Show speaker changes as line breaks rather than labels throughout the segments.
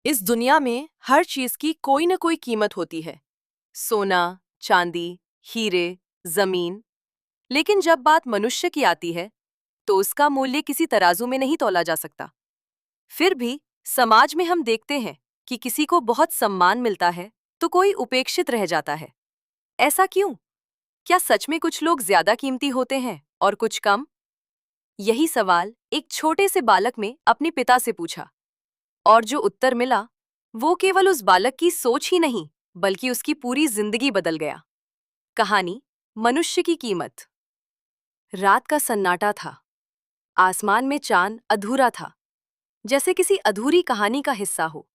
इस दुनिया में हर चीज की कोई न कोई कीमत होती है। सोना, चांदी, हीरे, जमीन। लेकिन जब बात मनुष्य की आती है तो उसका मूल्य किसी तराजू में नहीं तौला जा सकता। फिर भी समाज में हम देखते हैं कि किसी को बहुत सम्मान मिलता है तो कोई उपेक्षित रह जाता है। ऐसा क्यों? क्या सच में कुछ लोग ज्यादा कीमती होते हैं और कुछ कम? यही सवाल एक छोटे से बालक ने अपने पिता से पूछा, और जो उत्तर मिला वो केवल उस बालक की सोच ही नहीं बल्कि उसकी पूरी जिंदगी बदल गया। कहानी, मनुष्य की कीमत। रात का सन्नाटा था। आसमान में चांद अधूरा था, जैसे किसी अधूरी कहानी का हिस्सा हो।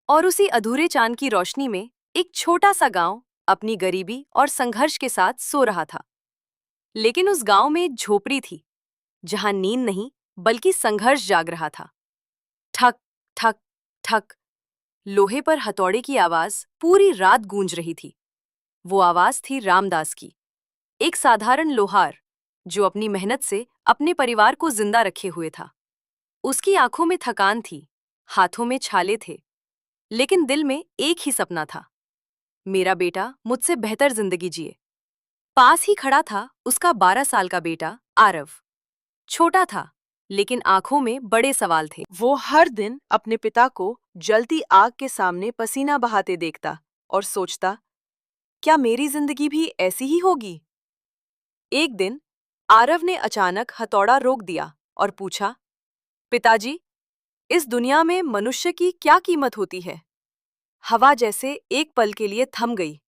और उसी अधूरे चांद की रोशनी में एक छोटा सा गांव अपनी गरीबी और संघर्ष के साथ सो रहा था। लेकिन उस गांव में एक झोपड़ी थी, जहां नींद नहीं बल्कि संघर्ष जाग रहा था। ठक ठक ठक, लोहे पर हथौड़े की आवाज पूरी रात गूंज रही थी। वो आवाज थी रामदास की, एक साधारण लोहार जो अपनी मेहनत से अपने परिवार को जिंदा रखे हुए था। उसकी आंखों में थकान थी, हाथों में छाले थे, लेकिन दिल में एक ही सपना था, मेरा बेटा मुझसे बेहतर जिंदगी जिए। पास ही खड़ा था उसका 12 साल का बेटा आरव। छोटा था, लेकिन आंखों में बड़े सवाल थे। वो हर दिन अपने पिता को जलती आग के सामने पसीना बहाते देखता और सोचता, क्या मेरी जिंदगी भी ऐसी ही होगी? एक दिन आरव ने अचानक हथौड़ा रोक दिया और पूछा, पिताजी, इस दुनिया में मनुष्य की क्या कीमत होती है? हवा जैसे एक पल के लिए थम गई।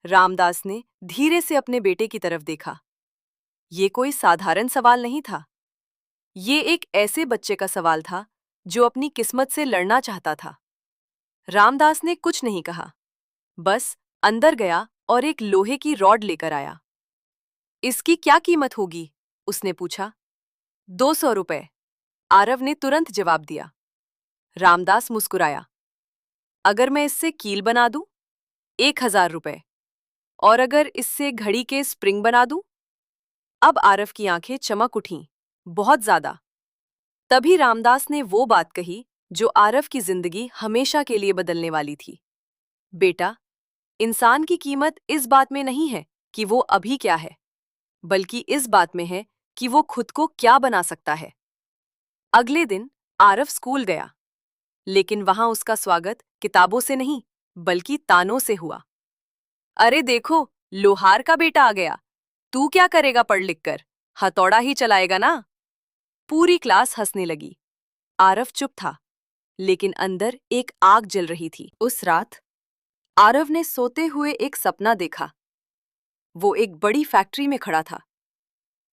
रामदास ने धीरे से अपने बेटे की तरफ देखा। ये कोई साधारण सवाल नहीं था। ये एक ऐसे बच्चे का सवाल था जो अपनी किस्मत से लड़ना चाहता था। रामदास ने कुछ नहीं कहा, बस अंदर गया और एक लोहे की रॉड लेकर आया। इसकी क्या कीमत होगी? उसने पूछा। 200 रुपए, आरव ने तुरंत जवाब दिया। रामदास मुस्कुराया। अगर मैं इससे कील बना दूं? 1000 रुपए। और अगर इससे घड़ी के स्प्रिंग बना दूं? अब आरव की आंखें चमक उठीं, बहुत ज्यादा। तभी रामदास ने वो बात कही जो आरव की जिंदगी हमेशा के लिए बदलने वाली थी। बेटा, इंसान की कीमत इस बात में नहीं है कि वो अभी क्या है, बल्कि इस बात में है कि वो खुद को क्या बना सकता है। अगले दिन आरव स्कूल गया, लेकिन वहां उसका स्वागत किताबों से नहीं बल्कि तानों से हुआ। अरे देखो, लोहार का बेटा आ गया। तू क्या करेगा पढ़ लिख कर? हथौड़ा ही चलाएगा ना? पूरी क्लास हंसने लगी। आरव चुप था, लेकिन अंदर एक आग जल रही थी। उस रात आरव ने सोते हुए एक सपना देखा। वो एक बड़ी फैक्ट्री में खड़ा था।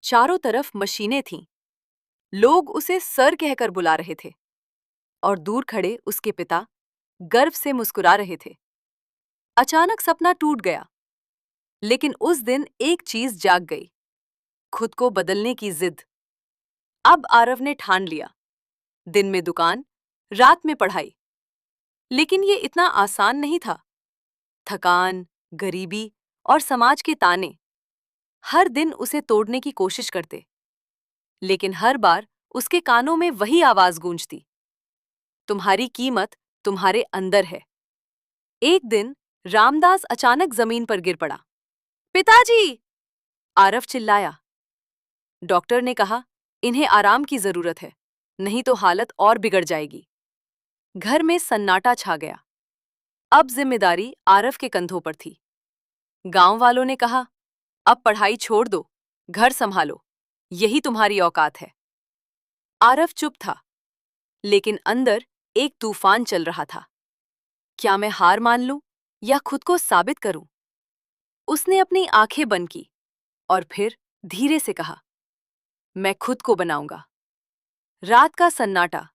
चारों तरफ मशीनें थीं। लोग उसे सर कहकर बुला रहे थे, और दूर खड़े उसके पिता गर्व से मुस्कुरा रहे थे। अचानक सपना टूट गया, लेकिन उस दिन एक चीज जाग गई, खुद को बदलने की जिद। अब आरव ने ठान लिया, दिन में दुकान, रात में पढ़ाई। लेकिन ये इतना आसान नहीं था। थकान, गरीबी और समाज के ताने हर दिन उसे तोड़ने की कोशिश करते। लेकिन हर बार उसके कानों में वही आवाज गूंजती, तुम्हारी कीमत तुम्हारे अंदर है। एक दिन रामदास अचानक जमीन पर गिर पड़ा। पिताजी! आरव चिल्लाया। डॉक्टर ने कहा, इन्हें आराम की जरूरत है, नहीं तो हालत और बिगड़ जाएगी। घर में सन्नाटा छा गया। अब जिम्मेदारी आरव के कंधों पर थी। गांव वालों ने कहा, अब पढ़ाई छोड़ दो, घर संभालो, यही तुम्हारी औकात है। आरव चुप था, लेकिन अंदर एक तूफान चल रहा था। क्या मैं हार मान लूं या खुद को साबित करूं? उसने अपनी आंखें बंद की और फिर धीरे से कहा, मैं खुद को बनाऊंगा। रात का सन्नाटा,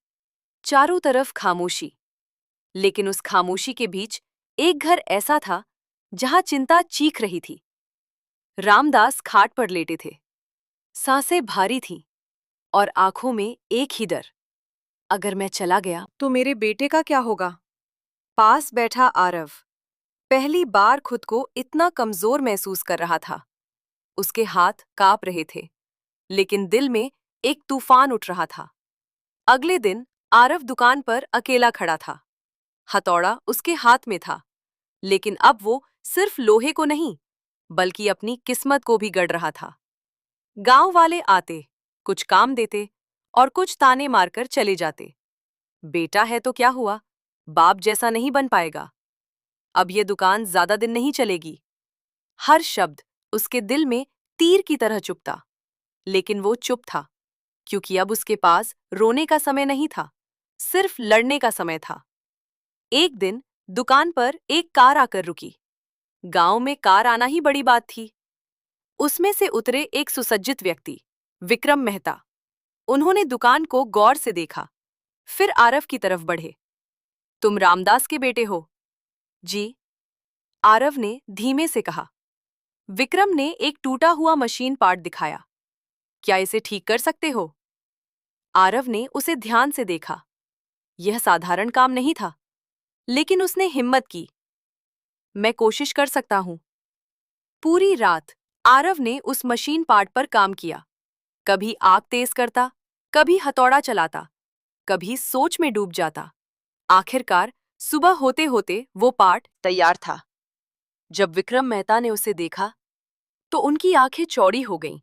चारों तरफ खामोशी। लेकिन उस खामोशी के बीच एक घर ऐसा था जहां चिंता चीख रही थी। रामदास खाट पर लेटे थे, सांसें भारी थीं और आंखों में एक ही डर, अगर मैं चला गया तो मेरे बेटे का क्या होगा? पास बैठा आरव पहली बार खुद को इतना कमजोर महसूस कर रहा था। उसके हाथ कांप रहे थे, लेकिन दिल में एक तूफान उठ रहा था। अगले दिन आरव दुकान पर अकेला खड़ा था। हथौड़ा उसके हाथ में था, लेकिन अब वो सिर्फ लोहे को नहीं, बल्कि अपनी किस्मत को भी गढ़ रहा था। गांव वाले आते, कुछ काम देते और कुछ ताने मारकर चले जाते। बेटा है तो क्या हुआ, बाप जैसा नहीं बन पाएगा। अब ये दुकान ज्यादा दिन नहीं चलेगी। हर शब्द उसके दिल में तीर की तरह चुभता। लेकिन वो चुप था, क्योंकि अब उसके पास रोने का समय नहीं था, सिर्फ लड़ने का समय था। एक दिन दुकान पर एक कार आकर रुकी। गांव में कार आना ही बड़ी बात थी। उसमें से उतरे एक सुसज्जित व्यक्ति, विक्रम मेहता। उन्होंने दुकान को गौर से देखा, फिर आरव की तरफ बढ़े। तुम रामदास के बेटे हो? जी, आरव ने धीमे से कहा। विक्रम ने एक टूटा हुआ मशीन पार्ट दिखाया। क्या इसे ठीक कर सकते हो? आरव ने उसे ध्यान से देखा। यह साधारण काम नहीं था, लेकिन उसने हिम्मत की। मैं कोशिश कर सकता हूं। पूरी रात आरव ने उस मशीन पार्ट पर काम किया। कभी आग तेज करता, कभी हथौड़ा चलाता, कभी सोच में डूब जाता। आखिरकार सुबह होते होते वो पार्ट तैयार था। जब विक्रम मेहता ने उसे देखा, तो उनकी आंखें चौड़ी हो गईं।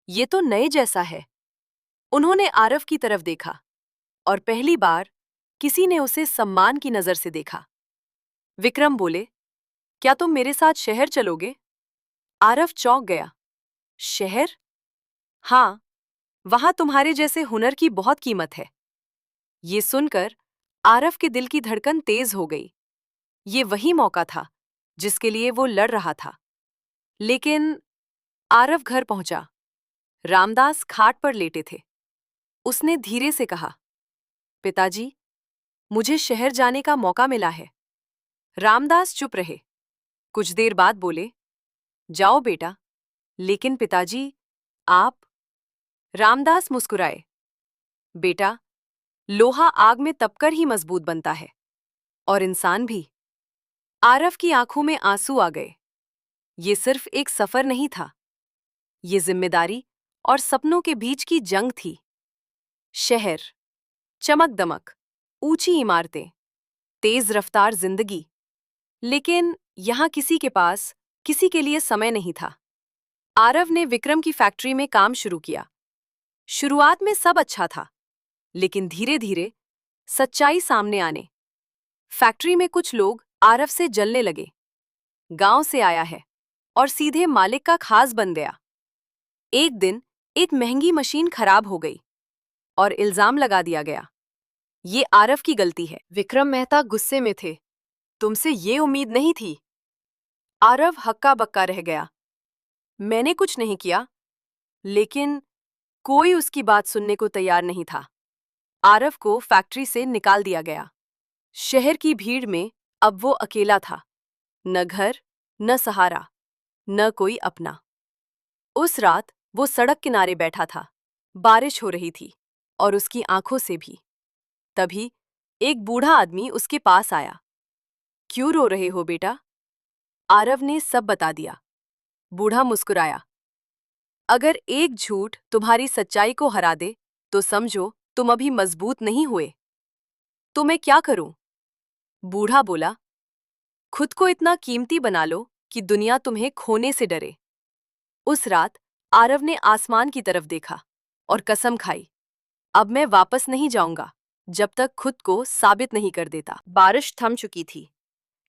ये तो नए जैसा है। उन्होंने आरव की तरफ देखा, और पहली बार किसी ने उसे सम्मान की नजर से देखा। विक्रम बोले, क्या तुम मेरे साथ शहर चलोगे? आरव चौंक गया। शहर? हाँ, वहां तुम्हारे जैसे हुनर की बहुत कीमत है। ये सुनकर आरव के दिल की धड़कन तेज हो गई। ये वही मौका था जिसके लिए वो लड़ रहा था। लेकिन आरव घर पहुंचा। रामदास खाट पर लेटे थे। उसने धीरे से कहा, पिताजी, मुझे शहर जाने का मौका मिला है। रामदास चुप रहे। कुछ देर बाद बोले, जाओ बेटा। लेकिन पिताजी, आप? रामदास मुस्कुराए। बेटा, लोहा आग में तपकर ही मजबूत बनता है, और इंसान भी। आरव की आंखों में आंसू आ गए। ये सिर्फ एक सफर नहीं था, ये जिम्मेदारी और सपनों के बीच की जंग थी। शहर, चमक दमक, ऊंची इमारतें, तेज रफ्तार जिंदगी। लेकिन यहां किसी के पास किसी के लिए समय नहीं था। आरव ने विक्रम की फैक्ट्री में काम शुरू किया। शुरुआत में सब अच्छा था, लेकिन धीरे धीरे सच्चाई सामने आने। फैक्ट्री में कुछ लोग आरव से जलने लगे। गांव से आया है और सीधे मालिक का खास बन गया। एक दिन एक महंगी मशीन खराब हो गई और इल्जाम लगा दिया गया, ये आरव की गलती है। विक्रम मेहता गुस्से में थे। तुमसे ये उम्मीद नहीं थी। आरव हक्का बक्का रह गया। मैंने कुछ नहीं किया। लेकिन कोई उसकी बात सुनने को तैयार नहीं था। आरव को फैक्ट्री से निकाल दिया गया। शहर की भीड़ में अब वो अकेला था। न घर, न सहारा, न कोई अपना। उस रात वो सड़क किनारे बैठा था। बारिश हो रही थी, और उसकी आंखों से भी। तभी एक बूढ़ा आदमी उसके पास आया। क्यों रो रहे हो बेटा? आरव ने सब बता दिया। बूढ़ा मुस्कुराया। अगर एक झूठ तुम्हारी सच्चाई को हरा दे, तो समझो तुम अभी मजबूत नहीं हुए। तो मैं क्या करूं? बूढ़ा बोला, खुद को इतना कीमती बना लो कि दुनिया तुम्हें खोने से डरे। उस रात आरव ने आसमान की तरफ देखा और कसम खाई, अब मैं वापस नहीं जाऊंगा जब तक खुद को साबित नहीं कर देता। बारिश थम चुकी थी,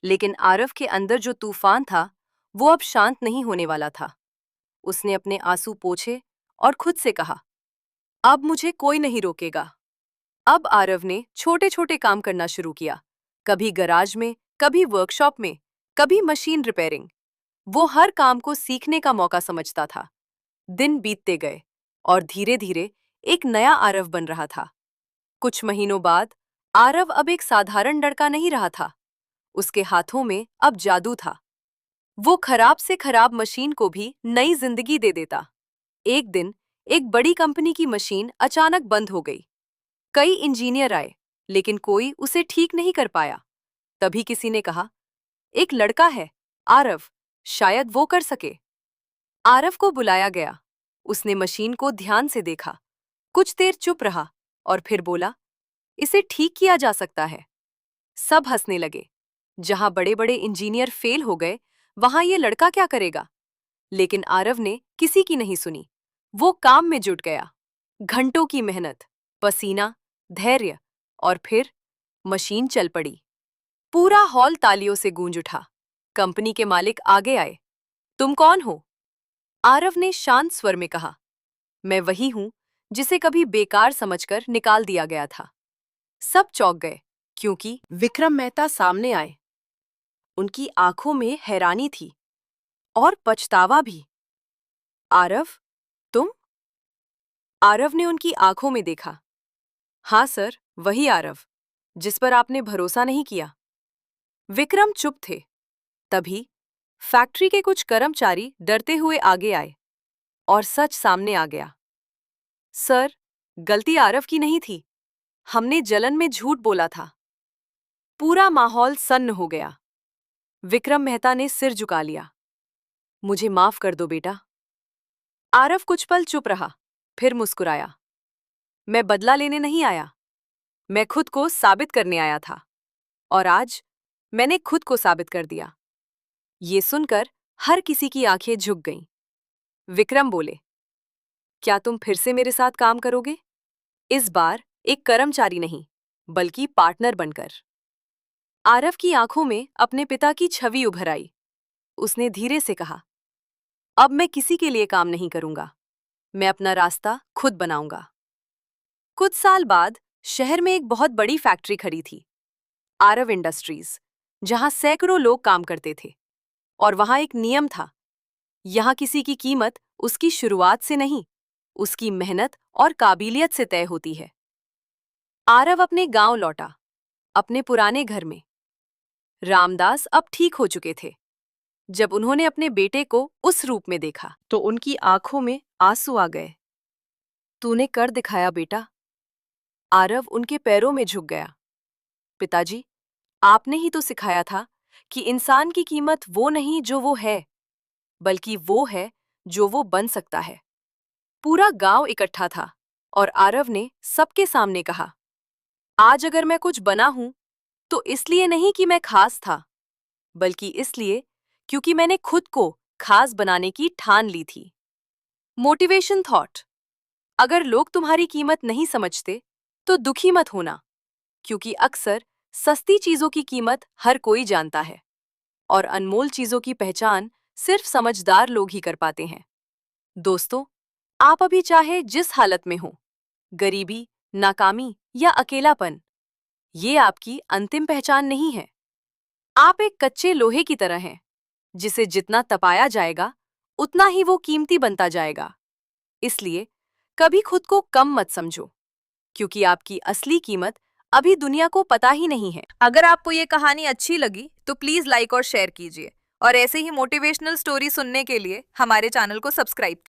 लेकिन आरव के अंदर जो तूफान था, वो अब शांत नहीं होने वाला था। उसने अपने आंसू पोंछे और खुद से कहा, अब मुझे कोई नहीं रोकेगा। अब आरव ने छोटे छोटे काम करना शुरू किया। कभी गराज में, कभी वर्कशॉप में, कभी मशीन रिपेयरिंग। वो हर काम को सीखने का मौका समझता था। दिन बीतते गए, और धीरे धीरे एक नया आरव बन रहा था। कुछ महीनों बाद आरव अब एक साधारण लड़का नहीं रहा था। उसके हाथों में अब जादू था। वो खराब से खराब मशीन को भी नई जिंदगी दे देता। एक दिन एक बड़ी कंपनी की मशीन अचानक बंद हो गई। कई इंजीनियर आए, लेकिन कोई उसे ठीक नहीं कर पाया। तभी किसी ने कहा, एक लड़का है, आरव, शायद वो कर सके। आरव को बुलाया गया। उसने मशीन को ध्यान से देखा, कुछ देर चुप रहा और फिर बोला, इसे ठीक किया जा सकता है। सब हंसने लगे। जहां बड़े बड़े इंजीनियर फेल हो गए, वहां ये लड़का क्या करेगा? लेकिन आरव ने किसी की नहीं सुनी। वो काम में जुट गया। घंटों की मेहनत, पसीना, धैर्य, और फिर मशीन चल पड़ी। पूरा हॉल तालियों से गूंज उठा। कंपनी के मालिक आगे आए। तुम कौन हो? आरव ने शांत स्वर में कहा, मैं वही हूं जिसे कभी बेकार समझकर निकाल दिया गया था। सब चौंक गए, क्योंकि विक्रम मेहता सामने आए। उनकी आंखों में हैरानी थी और पछतावा भी। आरव, तुम? आरव ने उनकी आंखों में देखा। हाँ सर, वही आरव, जिस पर आपने भरोसा नहीं किया। विक्रम चुप थे। तभी फैक्ट्री के कुछ कर्मचारी डरते हुए आगे आए और सच सामने आ गया। सर, गलती आरव की नहीं थी। हमने जलन में झूठ बोला था। पूरा माहौल सन्न हो गया। विक्रम मेहता ने सिर झुका लिया। मुझे माफ कर दो बेटा। आरव कुछ पल चुप रहा, फिर मुस्कुराया। मैं बदला लेने नहीं आया, मैं खुद को साबित करने आया था। और आज मैंने खुद को साबित कर दिया। ये सुनकर हर किसी की आंखें झुक गईं। विक्रम बोले, क्या तुम फिर से मेरे साथ काम करोगे? इस बार एक कर्मचारी नहीं, बल्कि पार्टनर बनकर। आरव की आंखों में अपने पिता की छवि उभर आई। उसने धीरे से कहा, अब मैं किसी के लिए काम नहीं करूंगा, मैं अपना रास्ता खुद बनाऊंगा। कुछ साल बाद शहर में एक बहुत बड़ी फैक्ट्री खड़ी थी, आरव इंडस्ट्रीज, जहां सैकड़ों लोग काम करते थे। और वहां एक नियम था, यहां किसी की कीमत उसकी शुरुआत से नहीं, उसकी मेहनत और काबिलियत से तय होती है। आरव अपने गांव लौटा, अपने पुराने घर में। रामदास अब ठीक हो चुके थे। जब उन्होंने अपने बेटे को उस रूप में देखा, तो उनकी आंखों में आंसू आ गए। तूने कर दिखाया बेटा। आरव उनके पैरों में झुक गया। पिताजी, आपने ही तो सिखाया था कि इंसान की कीमत वो नहीं जो वो है, बल्कि वो है जो वो बन सकता है। पूरा गांव इकट्ठा था और आरव ने सबके सामने कहा, आज अगर मैं कुछ बना हूं, तो इसलिए नहीं कि मैं खास था, बल्कि इसलिए क्योंकि मैंने खुद को खास बनाने की ठान ली थी। Motivation thought. अगर लोग तुम्हारी कीमत नहीं समझते, तो दुखी मत होना, क्योंकि अक्सर सस्ती चीजों की कीमत हर कोई जानता है, और अनमोल चीजों की पहचान सिर्फ समझदार लोग ही कर पाते हैं। दोस्तों, आप अभी चाहे जिस हालत में हो, गरीबी, नाकामी या अकेलापन, ये आपकी अंतिम पहचान नहीं है। आप एक कच्चे लोहे की तरह हैं, जिसे जितना तपाया जाएगा, उतना ही वो कीमती बनता जाएगा। इसलिए कभी खुद को कम मत समझो, क्योंकि आपकी असली कीमत अभी दुनिया को पता ही नहीं है। अगर आपको ये कहानी अच्छी लगी तो प्लीज लाइक और शेयर कीजिए, और ऐसे ही मोटिवेशनल स्टोरी सुनने के लिए हमारे चैनल को सब्सक्राइब